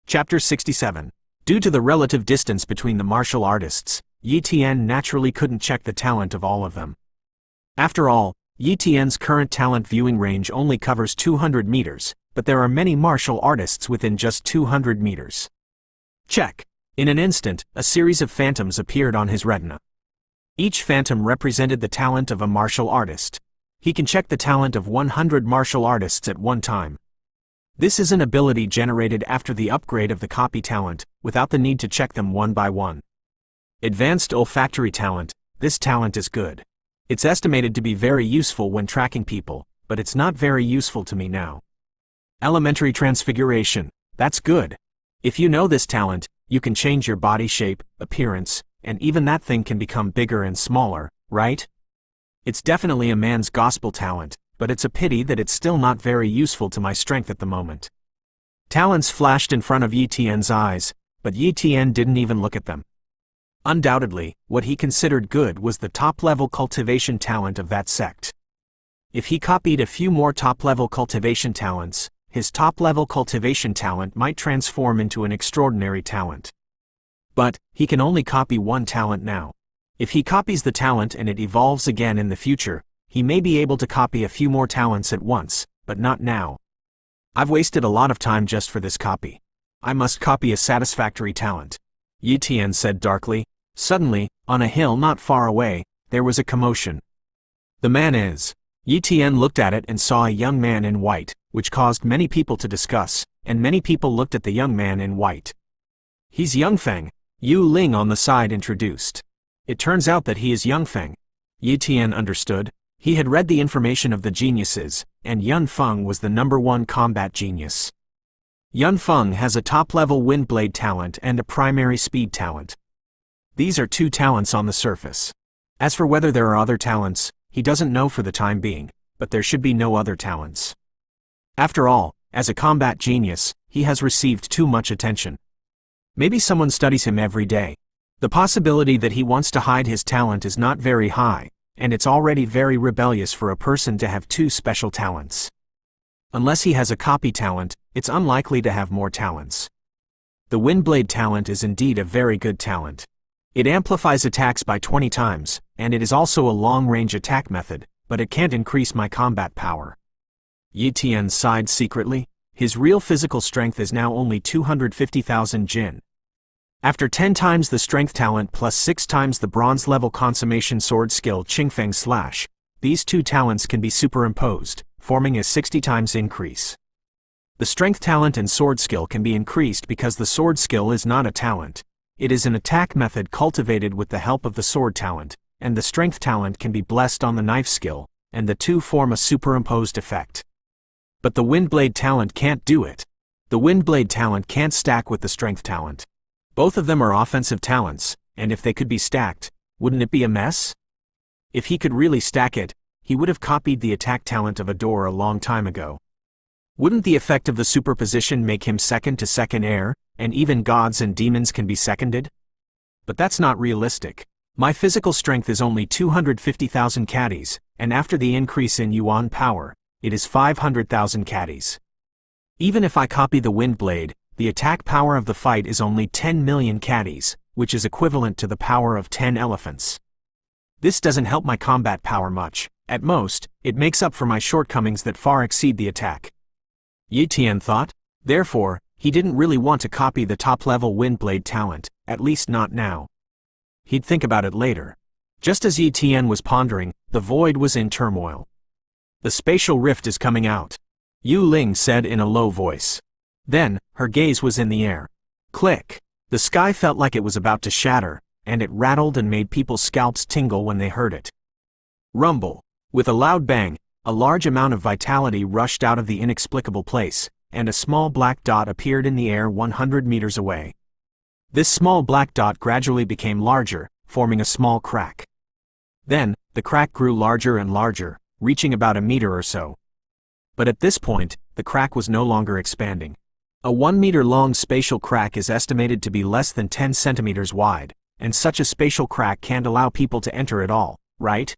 Chapter 67. Due to the relative distance between the martial artists, Yi Tian naturally couldn't check the talent of all of them. After all, Yi Tian's current talent viewing range only covers 200 meters, but there are many martial artists within just 200 meters. Check. In an instant, a series of phantoms appeared on his retina. Each phantom represented the talent of a martial artist. He can check the talent of 100 martial artists at one time. This is an ability generated after the upgrade of the copy talent, without the need to check them one by one. Advanced olfactory talent. This talent is good. It's estimated to be very useful when tracking people, but it's not very useful to me now. Elementary transfiguration. That's good. If you know this talent, you can change your body shape, appearance, and even that thing can become bigger and smaller, right? It's definitely a man's gospel talent, but it's a pity that it's still not very useful to my strength at the moment. Talents flashed in front of Yi Tian's eyes, but Yi Tian didn't even look at them. Undoubtedly, what he considered good was the top-level cultivation talent of that sect. If he copied a few more top-level cultivation talents, his top-level cultivation talent might transform into an extraordinary talent. But he can only copy one talent now. If he copies the talent and it evolves again in the future, he may be able to copy a few more talents at once, but not now. I've wasted a lot of time just for this copy. I must copy a satisfactory talent, Yi Tian said darkly. Suddenly, on a hill not far away, there was a commotion. The man is. Yi Tian looked at it and saw a young man in white, which caused many people to discuss, and many people looked at the young man in white. He's Yunfeng, Yu Ling on the side introduced. It turns out that he is Yunfeng. Yi Tian understood. He had read the information of the geniuses, and Yunfeng was the #1 combat genius. Yunfeng has a top-level windblade talent and a primary speed talent. These are two talents on the surface. As for whether there are other talents, he doesn't know for the time being, but there should be no other talents. After all, as a combat genius, he has received too much attention. Maybe someone studies him every day. The possibility that he wants to hide his talent is not very high, and it's already very rebellious for a person to have two special talents. Unless he has a copy talent, it's unlikely to have more talents. The windblade talent is indeed a very good talent. It amplifies attacks by 20 times, and it is also a long-range attack method, but it can't increase my combat power. Yi Tian sighed secretly. His real physical strength is now only 250,000 Jin. After 10 times the strength talent plus 6 times the bronze-level consummation sword skill Qingfeng Slash, these two talents can be superimposed, forming a 60 times increase. The strength talent and sword skill can be increased because the sword skill is not a talent. It is an attack method cultivated with the help of the sword talent, and the strength talent can be blessed on the knife skill, and the two form a superimposed effect. But the windblade talent can't do it. The windblade talent can't stack with the strength talent. Both of them are offensive talents, and if they could be stacked, wouldn't it be a mess? If he could really stack it, he would have copied the attack talent of a door a long time ago. Wouldn't the effect of the superposition make him second to second heir, and even gods and demons can be seconded? But that's not realistic. My physical strength is only 250,000 caddies, and after the increase in yuan power, it is 500,000 caddies. Even if I copy the windblade, the attack power of the fight is only 10 million caddies, which is equivalent to the power of 10 elephants. This doesn't help my combat power much. At most, it makes up for my shortcomings that far exceed the attack. Yi Tian thought. Therefore, he didn't really want to copy the top-level windblade talent, at least not now. He'd think about it later. Just as Yi Tian was pondering, the void was in turmoil. The spatial rift is coming out, Yu Ling said in a low voice. Then, her gaze was in the air. Click! The sky felt like it was about to shatter, and it rattled and made people's scalps tingle when they heard it. Rumble! With a loud bang, a large amount of vitality rushed out of the inexplicable place, and a small black dot appeared in the air 100 meters away. This small black dot gradually became larger, forming a small crack. Then, the crack grew larger and larger, reaching about a meter or so. But at this point, the crack was no longer expanding. A 1-meter-long spatial crack is estimated to be less than 10 centimeters wide, and such a spatial crack can't allow people to enter at all, right?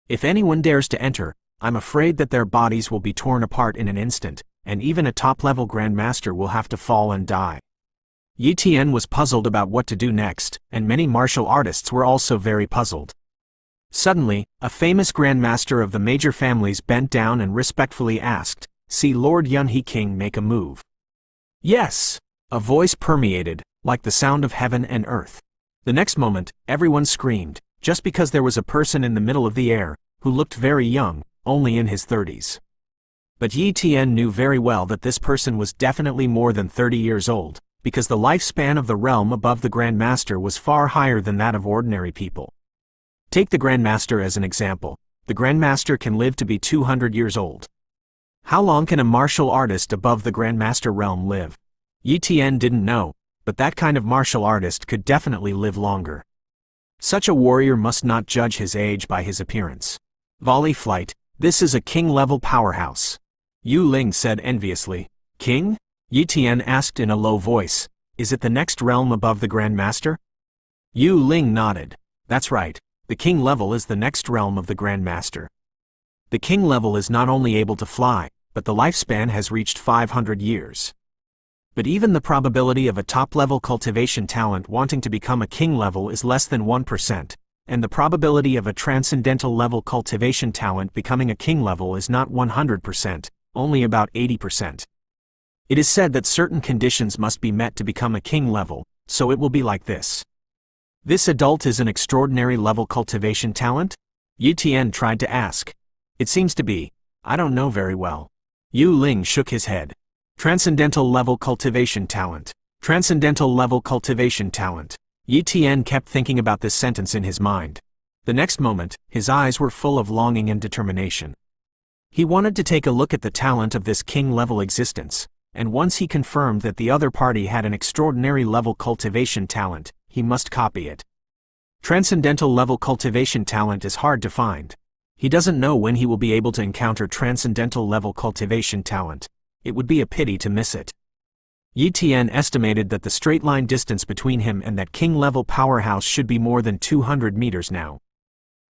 If anyone dares to enter, I'm afraid that their bodies will be torn apart in an instant, and even a top-level grandmaster will have to fall and die. Yi Tian was puzzled about what to do next, and many martial artists were also very puzzled. Suddenly, a famous grandmaster of the major families bent down and respectfully asked, "See Lord Yunhe King make a move." "Yes!" A voice permeated, like the sound of heaven and earth. The next moment, everyone screamed, just because there was a person in the middle of the air, who looked very young, only in his 30s. But Yi Tian knew very well that this person was definitely more than 30 years old, because the lifespan of the realm above the Grandmaster was far higher than that of ordinary people. Take the Grandmaster as an example. The Grandmaster can live to be 200 years old. How long can a martial artist above the Grandmaster realm live? Yi Tian didn't know, but that kind of martial artist could definitely live longer. Such a warrior must not judge his age by his appearance. Volley flight, this is a king-level powerhouse. Yu Ling said enviously. King? Yi Tian asked in a low voice. Is it the next realm above the Grandmaster? Yu Ling nodded. That's right. The king level is the next realm of the Grandmaster. The king level is not only able to fly, but the lifespan has reached 500 years. But even the probability of a top-level cultivation talent wanting to become a king level is less than 1%, and the probability of a transcendental level cultivation talent becoming a king level is not 100%, only about 80%. It is said that certain conditions must be met to become a king level, so it will be like this. This adult is an extraordinary level cultivation talent? Yi Tian tried to ask. It seems to be. I don't know very well. Yu Ling shook his head. Transcendental level cultivation talent. Transcendental level cultivation talent. Yi Tian kept thinking about this sentence in his mind. The next moment, his eyes were full of longing and determination. He wanted to take a look at the talent of this king-level existence, and once he confirmed that the other party had an extraordinary level cultivation talent, he must copy it. Transcendental level cultivation talent is hard to find. He doesn't know when he will be able to encounter transcendental level cultivation talent. It would be a pity to miss it. Yi Tian estimated that the straight-line distance between him and that king-level powerhouse should be more than 200 meters now.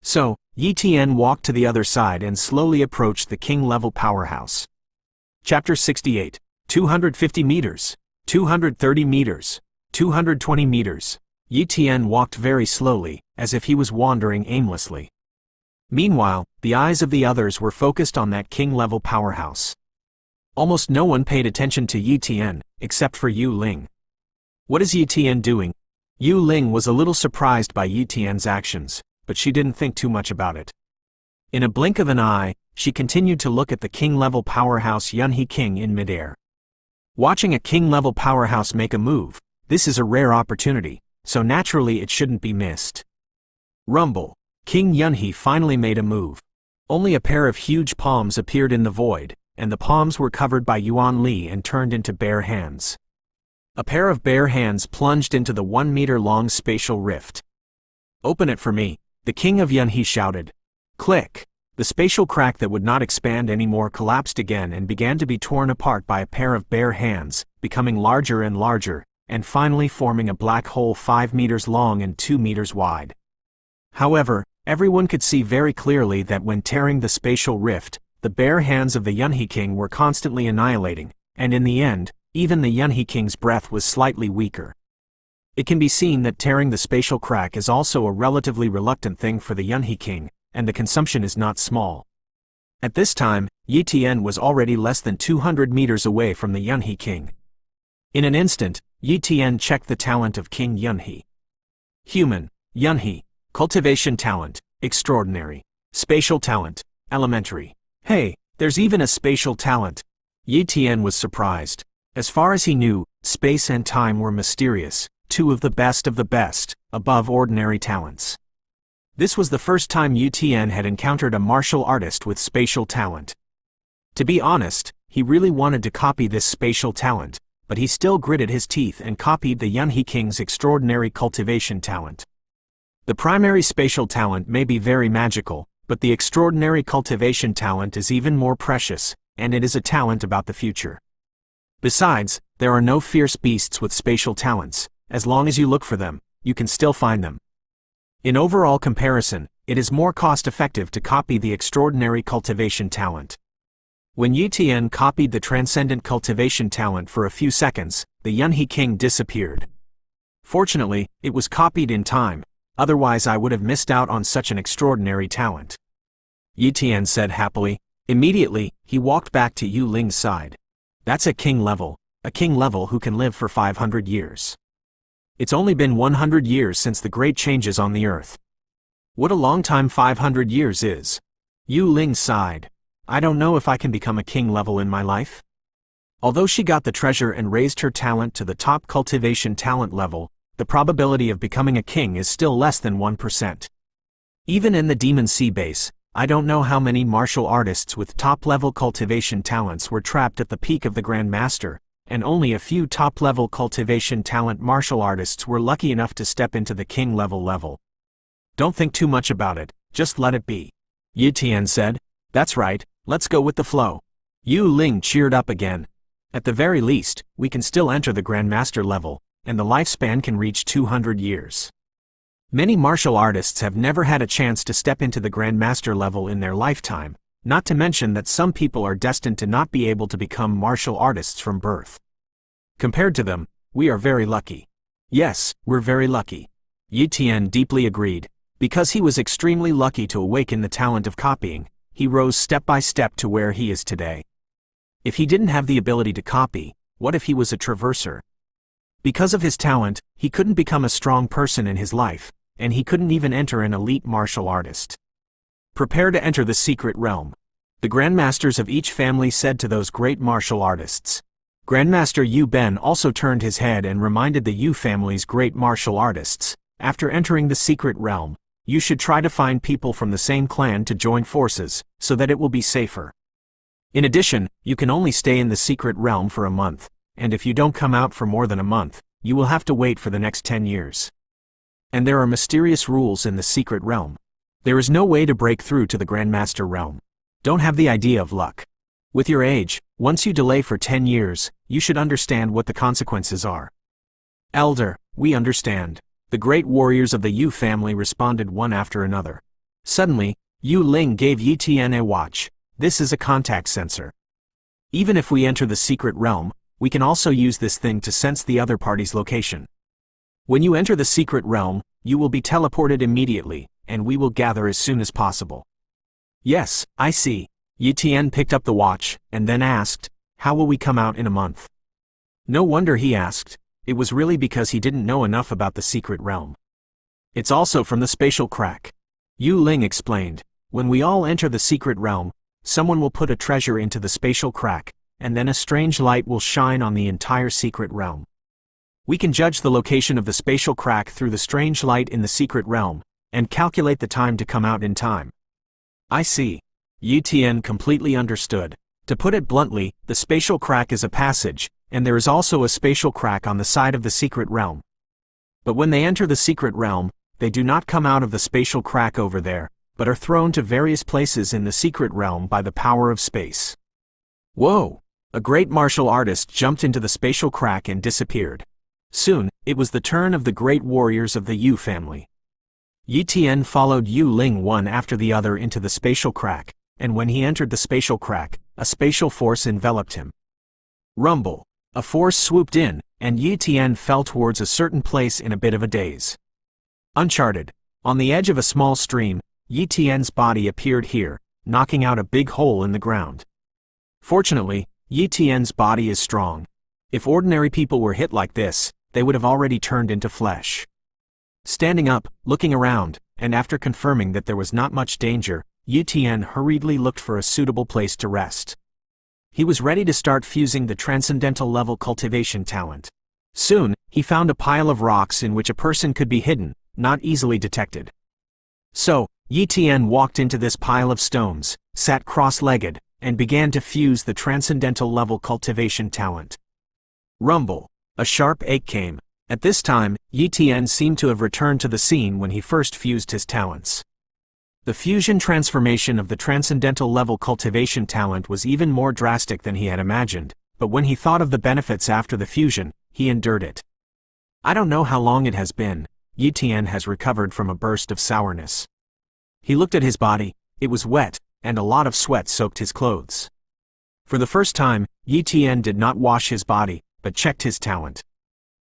So, Yi Tian walked to the other side and slowly approached the king-level powerhouse. Chapter 68. 250 meters. 230 meters. 220 meters. Yi Tian walked very slowly, as if he was wandering aimlessly. Meanwhile, the eyes of the others were focused on that king-level powerhouse. Almost no one paid attention to Yi Tian, except for Yu Ling. What is Yi Tian doing? Yu Ling was a little surprised by Yi Tian's actions, but she didn't think too much about it. In a blink of an eye, she continued to look at the king-level powerhouse Yunhe King in midair. Watching a king-level powerhouse make a move, this is a rare opportunity, so naturally it shouldn't be missed. Rumble. King Yunhe finally made a move. Only a pair of huge palms appeared in the void, and the palms were covered by Yuan Li and turned into bare hands. A pair of bare hands plunged into the 1-meter-long spatial rift. Open it for me, the king of Yunhe shouted. Click! The spatial crack that would not expand anymore collapsed again and began to be torn apart by a pair of bare hands, becoming larger and larger, and finally forming a black hole 5 meters long and 2 meters wide. However, everyone could see very clearly that when tearing the spatial rift, the bare hands of the Yunhe King were constantly annihilating, and in the end, even the Yunhe King's breath was slightly weaker. It can be seen that tearing the spatial crack is also a relatively reluctant thing for the Yunhe King, and the consumption is not small. At this time, Yi Tian was already less than 200 meters away from the Yunhe King. In an instant, Yi Tian checked the talent of King Yunhe. Human, Yunhe, cultivation talent, extraordinary, spatial talent, elementary. Hey, there's even a spatial talent. Yi Tian was surprised. As far as he knew, space and time were mysterious, two of the best, above ordinary talents. This was the first time Yi Tian had encountered a martial artist with spatial talent. To be honest, he really wanted to copy this spatial talent, but he still gritted his teeth and copied the Yunhe King's extraordinary cultivation talent. The primary spatial talent may be very magical, but the extraordinary cultivation talent is even more precious, and it is a talent about the future. Besides, there are no fierce beasts with spatial talents. As long as you look for them, you can still find them. In overall comparison, it is more cost-effective to copy the extraordinary cultivation talent. When Yi Tian copied the transcendent cultivation talent for a few seconds, the Yunhe king disappeared. Fortunately, it was copied in time, otherwise I would have missed out on such an extraordinary talent. Yi Tian said happily. Immediately, he walked back to Yu Ling's side. That's a king level who can live for 500 years. It's only been 100 years since the great changes on the earth. What a long time 500 years is. Yu Ling sighed. I don't know if I can become a king level in my life. Although she got the treasure and raised her talent to the top cultivation talent level, the probability of becoming a king is still less than 1%. Even in the Demon Sea base, I don't know how many martial artists with top-level cultivation talents were trapped at the peak of the Grand Master, and only a few top-level cultivation talent martial artists were lucky enough to step into the king level. Don't think too much about it, just let it be. Yi Tian said. That's right, let's go with the flow. Yu Ling cheered up again. At the very least, we can still enter the Grand Master level, and the lifespan can reach 200 years. Many martial artists have never had a chance to step into the Grand Master level in their lifetime, not to mention that some people are destined to not be able to become martial artists from birth. Compared to them, we are very lucky. Yes, we're very lucky. Yi Tian deeply agreed. Because he was extremely lucky to awaken the talent of copying, he rose step by step to where he is today. If he didn't have the ability to copy, what if he was a traverser? Because of his talent, he couldn't become a strong person in his life, and he couldn't even enter an elite martial artist. Prepare to enter the secret realm. The grandmasters of each family said to those great martial artists. Grandmaster Yu Ben also turned his head and reminded the Yu family's great martial artists, after entering the secret realm, you should try to find people from the same clan to join forces, so that it will be safer. In addition, you can only stay in the secret realm for a month, and if you don't come out for more than a month, you will have to wait for the next 10 years. And there are mysterious rules in the secret realm. There is no way to break through to the Grandmaster realm. Don't have the idea of luck. With your age, once you delay for 10 years, you should understand what the consequences are. Elder, we understand. The great warriors of the Yu family responded one after another. Suddenly, Yu Ling gave Yi Tian a watch. This is a contact sensor. Even if we enter the secret realm, we can also use this thing to sense the other party's location. When you enter the secret realm, you will be teleported immediately, and we will gather as soon as possible. Yes, I see. Yi Tian picked up the watch, and then asked, how will we come out in a month? No wonder he asked. It was really because he didn't know enough about the secret realm. It's also from the spatial crack. Yu Ling explained. When we all enter the secret realm, someone will put a treasure into the spatial crack, and then a strange light will shine on the entire secret realm. We can judge the location of the spatial crack through the strange light in the secret realm, and calculate the time to come out in time. I see. Yi Tian completely understood. To put it bluntly, the spatial crack is a passage, and there is also a spatial crack on the side of the secret realm. But when they enter the secret realm, they do not come out of the spatial crack over there, but are thrown to various places in the secret realm by the power of space. Whoa! A great martial artist jumped into the spatial crack and disappeared. Soon, it was the turn of the great warriors of the Yu family. Yi Tian followed Yu Ling one after the other into the spatial crack, and when he entered the spatial crack, a spatial force enveloped him. Rumble! A force swooped in, and Yi Tian fell towards a certain place in a bit of a daze. Uncharted. On the edge of a small stream, Yi Tian's body appeared here, knocking out a big hole in the ground. Fortunately, Yi Tian's body is strong. If ordinary people were hit like this, they would have already turned into flesh. Standing up, looking around, and after confirming that there was not much danger, Yi Tian hurriedly looked for a suitable place to rest. He was ready to start fusing the transcendental level cultivation talent. Soon, he found a pile of rocks in which a person could be hidden, not easily detected. So, Yi Tian walked into this pile of stones, sat cross-legged, and began to fuse the transcendental level cultivation talent. Rumble! A sharp ache came. At this time, Yi Tian seemed to have returned to the scene when he first fused his talents. The fusion transformation of the transcendental level cultivation talent was even more drastic than he had imagined, but when he thought of the benefits after the fusion, he endured it. I don't know how long it has been. Yi Tian has recovered from a burst of sourness. He looked at his body. It was wet, and a lot of sweat soaked his clothes. For the first time, Yi Tian did not wash his body, but checked his talent.